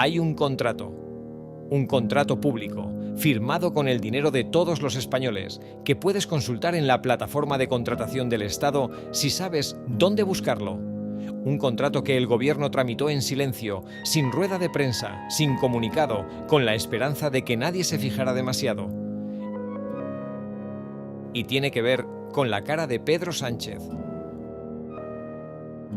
Hay un contrato público, firmado con el dinero de todos los españoles, que puedes consultar en la plataforma de contratación del Estado si sabes dónde buscarlo. Un contrato que el gobierno tramitó en silencio, sin rueda de prensa, sin comunicado, con la esperanza de que nadie se fijara demasiado. Y tiene que ver con la cara de Pedro Sánchez.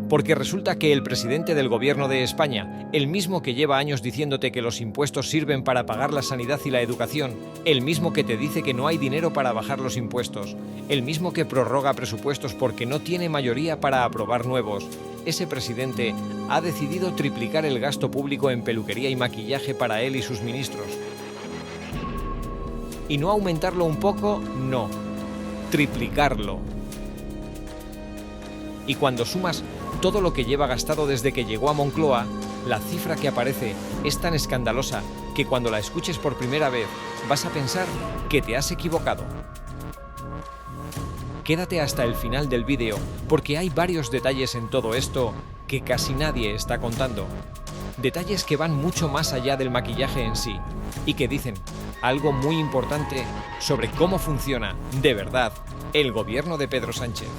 Porque resulta que el presidente del gobierno de España, el mismo que lleva años diciéndote que los impuestos sirven para pagar la sanidad y la educación, el mismo que te dice que no hay dinero para bajar los impuestos, el mismo que prorroga presupuestos porque no tiene mayoría para aprobar nuevos, ese presidente ha decidido triplicar el gasto público en peluquería y maquillaje para él y sus ministros. ¿Y no aumentarlo un poco? No, triplicarlo. Y cuando sumas todo lo que lleva gastado desde que llegó a Moncloa, la cifra que aparece es tan escandalosa que cuando la escuches por primera vez vas a pensar que te has equivocado. Quédate hasta el final del vídeo porque hay varios detalles en todo esto que casi nadie está contando. Detalles que van mucho más allá del maquillaje en sí y que dicen algo muy importante sobre cómo funciona, de verdad, el gobierno de Pedro Sánchez.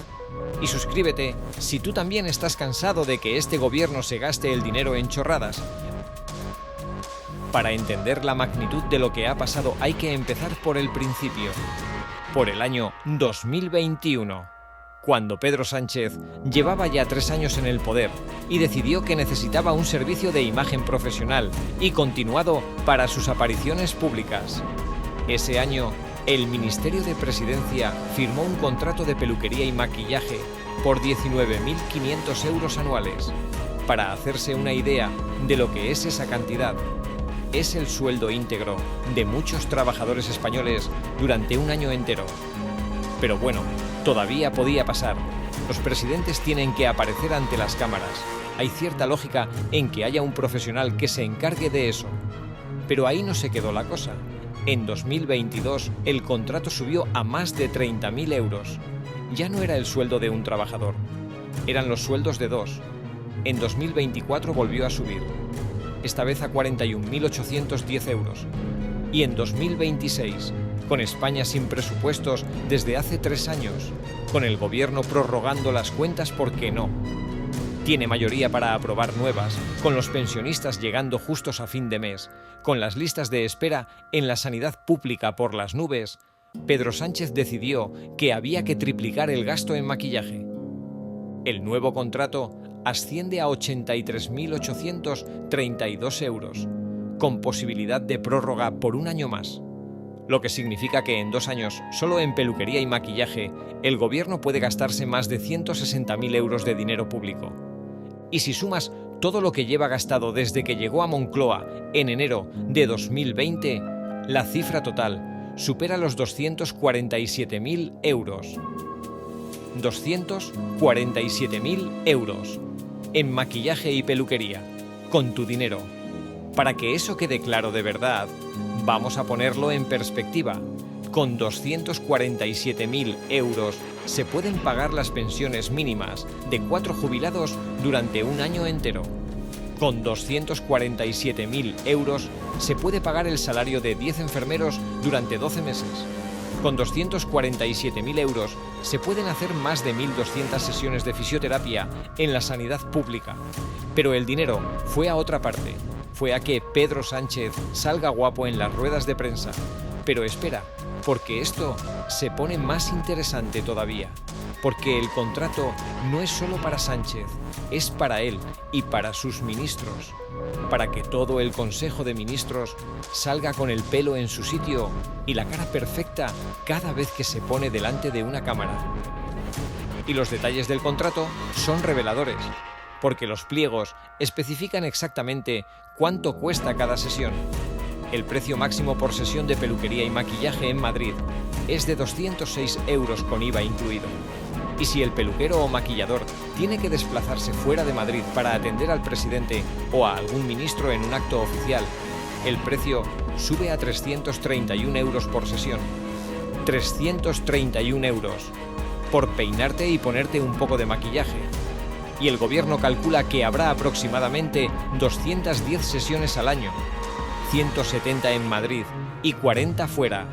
Y suscríbete si tú también estás cansado de que este gobierno se gaste el dinero en chorradas. Para entender la magnitud de lo que ha pasado hay que empezar por el principio, por el año 2021, cuando Pedro Sánchez llevaba ya 3 años en el poder y decidió que necesitaba un servicio de imagen profesional y continuado para sus apariciones públicas. Ese año, el Ministerio de Presidencia firmó un contrato de peluquería y maquillaje por 19.500 euros anuales. Para hacerse una idea de lo que es esa cantidad, es el sueldo íntegro de muchos trabajadores españoles durante un año entero. Pero bueno, todavía podía pasar. Los presidentes tienen que aparecer ante las cámaras. Hay cierta lógica en que haya un profesional que se encargue de eso. Pero ahí no se quedó la cosa. En 2022, el contrato subió a más de 30.000 euros. Ya no era el sueldo de un trabajador, eran los sueldos de 2. En 2024 volvió a subir, esta vez a 41.810 euros. Y en 2026, con España sin presupuestos desde hace 3 años, con el gobierno prorrogando las cuentas porque no tiene mayoría para aprobar nuevas, con los pensionistas llegando justos a fin de mes, con las listas de espera en la sanidad pública por las nubes, Pedro Sánchez decidió que había que triplicar el gasto en maquillaje. El nuevo contrato asciende a 83.832 euros, con posibilidad de prórroga por un año más. Lo que significa que en 2 años, solo en peluquería y maquillaje, el gobierno puede gastarse más de 160.000 euros de dinero público. Y si sumas todo lo que lleva gastado desde que llegó a Moncloa en enero de 2020, la cifra total supera los 247.000 euros. 247.000 euros en maquillaje y peluquería, con tu dinero. Para que eso quede claro de verdad, vamos a ponerlo en perspectiva. Con 247.000 euros se pueden pagar las pensiones mínimas de 4 jubilados durante un año entero. Con 247.000 euros se puede pagar el salario de 10 enfermeros durante 12 meses. Con 247.000 euros se pueden hacer más de 1.200 sesiones de fisioterapia en la sanidad pública. Pero el dinero fue a otra parte. Fue a que Pedro Sánchez salga guapo en las ruedas de prensa. Pero espera, porque esto se pone más interesante todavía. Porque el contrato no es solo para Sánchez, es para él y para sus ministros. Para que todo el Consejo de Ministros salga con el pelo en su sitio y la cara perfecta cada vez que se pone delante de una cámara. Y los detalles del contrato son reveladores, porque los pliegos especifican exactamente cuánto cuesta cada sesión. El precio máximo por sesión de peluquería y maquillaje en Madrid es de 206 euros con IVA incluido. Y si el peluquero o maquillador tiene que desplazarse fuera de Madrid para atender al presidente o a algún ministro en un acto oficial, el precio sube a 331 euros por sesión. 331 euros por peinarte y ponerte un poco de maquillaje. y el gobierno calcula que habrá aproximadamente 210 sesiones al año, 170 en Madrid y 40 fuera.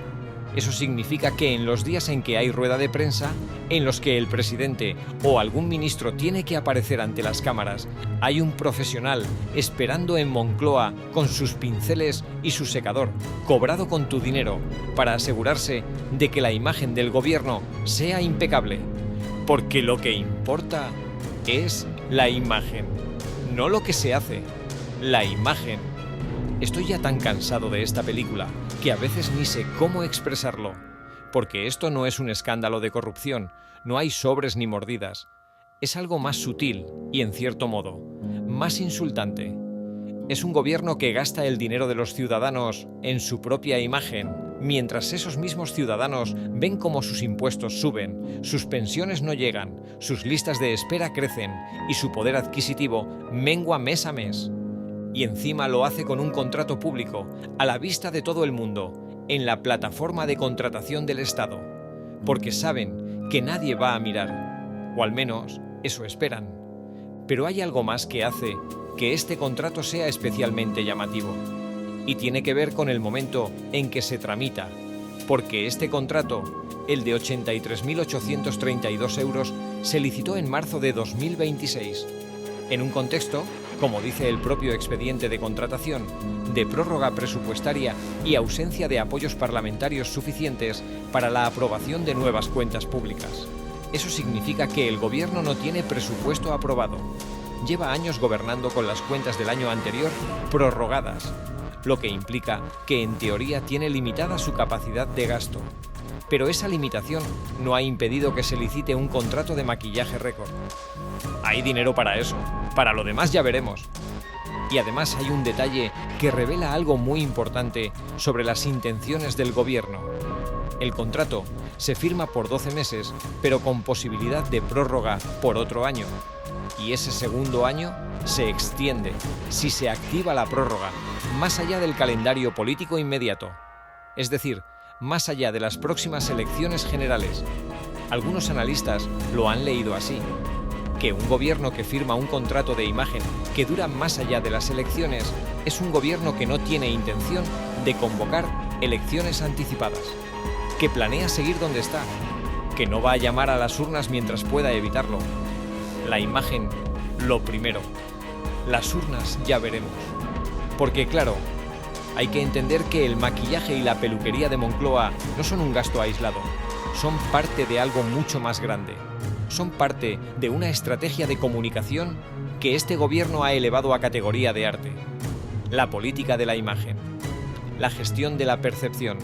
Eso significa que en los días en que hay rueda de prensa, en los que el presidente o algún ministro tiene que aparecer ante las cámaras, hay un profesional esperando en Moncloa con sus pinceles y su secador, cobrado con tu dinero, para asegurarse de que la imagen del gobierno sea impecable. Porque lo que importa es la imagen, no lo que se hace, la imagen. Estoy ya tan cansado de esta película que a veces ni sé cómo expresarlo, porque esto no es un escándalo de corrupción, no hay sobres ni mordidas. Es algo más sutil y, en cierto modo, más insultante. Es un gobierno que gasta el dinero de los ciudadanos en su propia imagen, mientras esos mismos ciudadanos ven cómo sus impuestos suben, sus pensiones no llegan, sus listas de espera crecen y su poder adquisitivo mengua mes a mes. Y encima lo hace con un contrato público, a la vista de todo el mundo, en la plataforma de contratación del Estado, porque saben que nadie va a mirar, o al menos eso esperan. Pero hay algo más que hace que este contrato sea especialmente llamativo, y tiene que ver con el momento en que se tramita, porque este contrato, el de 83.832 euros, se licitó en marzo de 2026, en un contexto, como dice el propio expediente de contratación, de prórroga presupuestaria y ausencia de apoyos parlamentarios suficientes para la aprobación de nuevas cuentas públicas. Eso significa que el gobierno no tiene presupuesto aprobado. Lleva años gobernando con las cuentas del año anterior prorrogadas, lo que implica que en teoría tiene limitada su capacidad de gasto. Pero esa limitación no ha impedido que se licite un contrato de maquillaje récord. Hay dinero para eso, para lo demás ya veremos. Y además hay un detalle que revela algo muy importante sobre las intenciones del gobierno. El contrato se firma por 12 meses, pero con posibilidad de prórroga por otro año. Y ese segundo año se extiende, si se activa la prórroga, más allá del calendario político inmediato. Es decir, más allá de las próximas elecciones generales. Algunos analistas lo han leído así, que un gobierno que firma un contrato de imagen que dura más allá de las elecciones es un gobierno que no tiene intención de convocar elecciones anticipadas, que planea seguir donde está, que no va a llamar a las urnas mientras pueda evitarlo. La imagen, lo primero. Las urnas ya veremos. Porque claro, hay que entender que el maquillaje y la peluquería de Moncloa no son un gasto aislado, son parte de algo mucho más grande. Son parte de una estrategia de comunicación que este gobierno ha elevado a categoría de arte. La política de la imagen, la gestión de la percepción,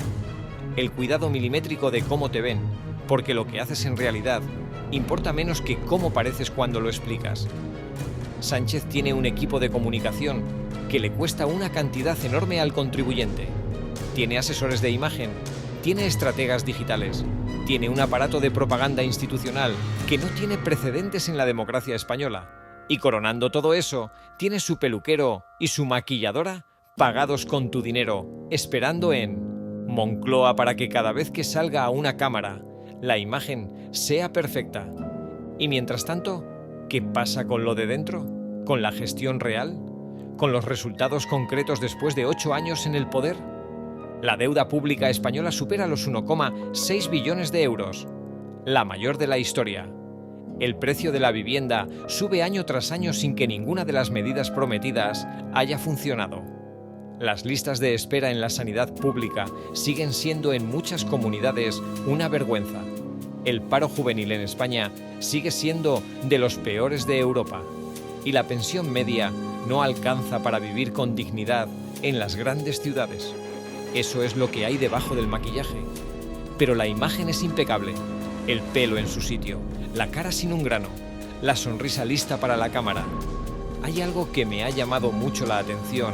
el cuidado milimétrico de cómo te ven, porque lo que haces en realidad importa menos que cómo pareces cuando lo explicas. Sánchez tiene un equipo de comunicación que le cuesta una cantidad enorme al contribuyente. Tiene asesores de imagen, tiene estrategas digitales, tiene un aparato de propaganda institucional que no tiene precedentes en la democracia española. Y coronando todo eso, tiene su peluquero y su maquilladora pagados con tu dinero, esperando en Moncloa para que cada vez que salga a una cámara, la imagen sea perfecta. Y mientras tanto, ¿qué pasa con lo de dentro? ¿Con la gestión real? ¿Con los resultados concretos después de 8 años en el poder? La deuda pública española supera los 1,6 billones de euros, la mayor de la historia. El precio de la vivienda sube año tras año sin que ninguna de las medidas prometidas haya funcionado. Las listas de espera en la sanidad pública siguen siendo en muchas comunidades una vergüenza. El paro juvenil en España sigue siendo de los peores de Europa. Y la pensión media no alcanza para vivir con dignidad en las grandes ciudades. Eso es lo que hay debajo del maquillaje. Pero la imagen es impecable. El pelo en su sitio, la cara sin un grano, la sonrisa lista para la cámara. Hay algo que me ha llamado mucho la atención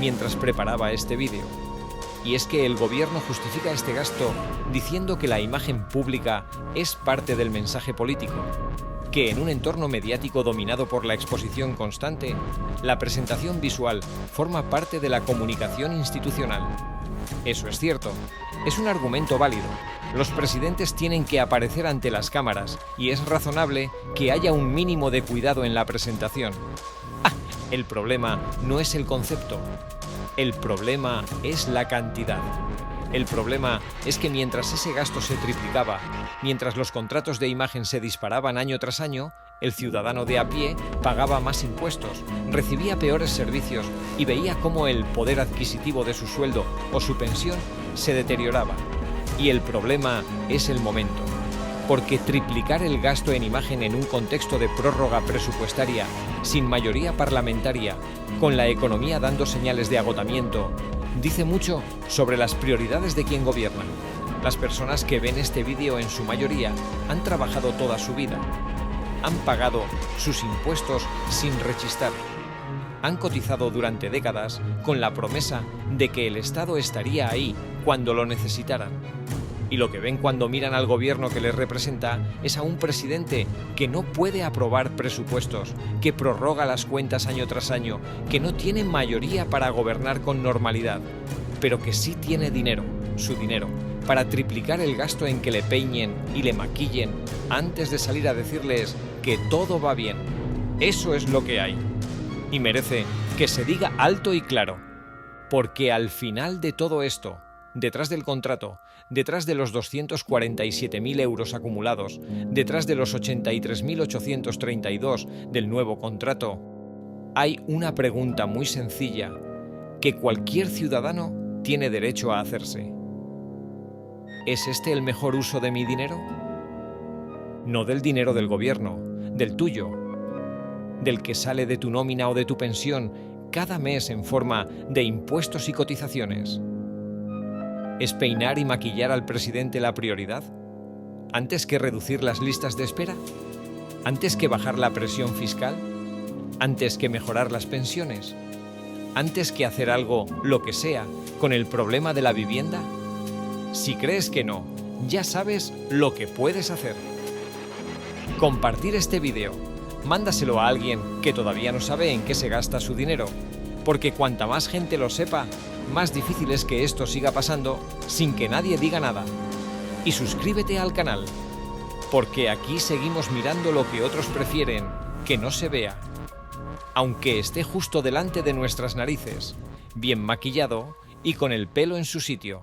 mientras preparaba este vídeo. Y es que el gobierno justifica este gasto diciendo que la imagen pública es parte del mensaje político, que en un entorno mediático dominado por la exposición constante, la presentación visual forma parte de la comunicación institucional. Eso es cierto. Es un argumento válido. Los presidentes tienen que aparecer ante las cámaras y es razonable que haya un mínimo de cuidado en la presentación. El problema no es el concepto. El problema es la cantidad. El problema es que mientras ese gasto se triplicaba, mientras los contratos de imagen se disparaban año tras año, el ciudadano de a pie pagaba más impuestos, recibía peores servicios y veía cómo el poder adquisitivo de su sueldo o su pensión se deterioraba. Y el problema es el momento. Porque triplicar el gasto en imagen en un contexto de prórroga presupuestaria, sin mayoría parlamentaria, con la economía dando señales de agotamiento, dice mucho sobre las prioridades de quien gobierna. Las personas que ven este vídeo en su mayoría han trabajado toda su vida, han pagado sus impuestos sin rechistar, han cotizado durante décadas con la promesa de que el Estado estaría ahí cuando lo necesitaran. Y lo que ven cuando miran al gobierno que les representa es a un presidente que no puede aprobar presupuestos, que prorroga las cuentas año tras año, que no tiene mayoría para gobernar con normalidad, pero que sí tiene dinero, su dinero, para triplicar el gasto en que le peinen y le maquillen antes de salir a decirles que todo va bien. Eso es lo que hay. Y merece que se diga alto y claro, porque al final de todo esto, detrás del contrato, detrás de los 247.000 euros acumulados, detrás de los 83.832 del nuevo contrato, hay una pregunta muy sencilla que cualquier ciudadano tiene derecho a hacerse. ¿Es este el mejor uso de mi dinero? No del dinero del gobierno, del tuyo, del que sale de tu nómina o de tu pensión cada mes en forma de impuestos y cotizaciones. ¿Es peinar y maquillar al presidente la prioridad? ¿Antes que reducir las listas de espera? ¿Antes que bajar la presión fiscal? ¿Antes que mejorar las pensiones? ¿Antes que hacer algo, lo que sea, con el problema de la vivienda? Si crees que no, ya sabes lo que puedes hacer. Compartir este vídeo. Mándaselo a alguien que todavía no sabe en qué se gasta su dinero, porque cuanta más gente lo sepa, más difícil es que esto siga pasando sin que nadie diga nada. Y suscríbete al canal, porque aquí seguimos mirando lo que otros prefieren que no se vea, aunque esté justo delante de nuestras narices, bien maquillado y con el pelo en su sitio.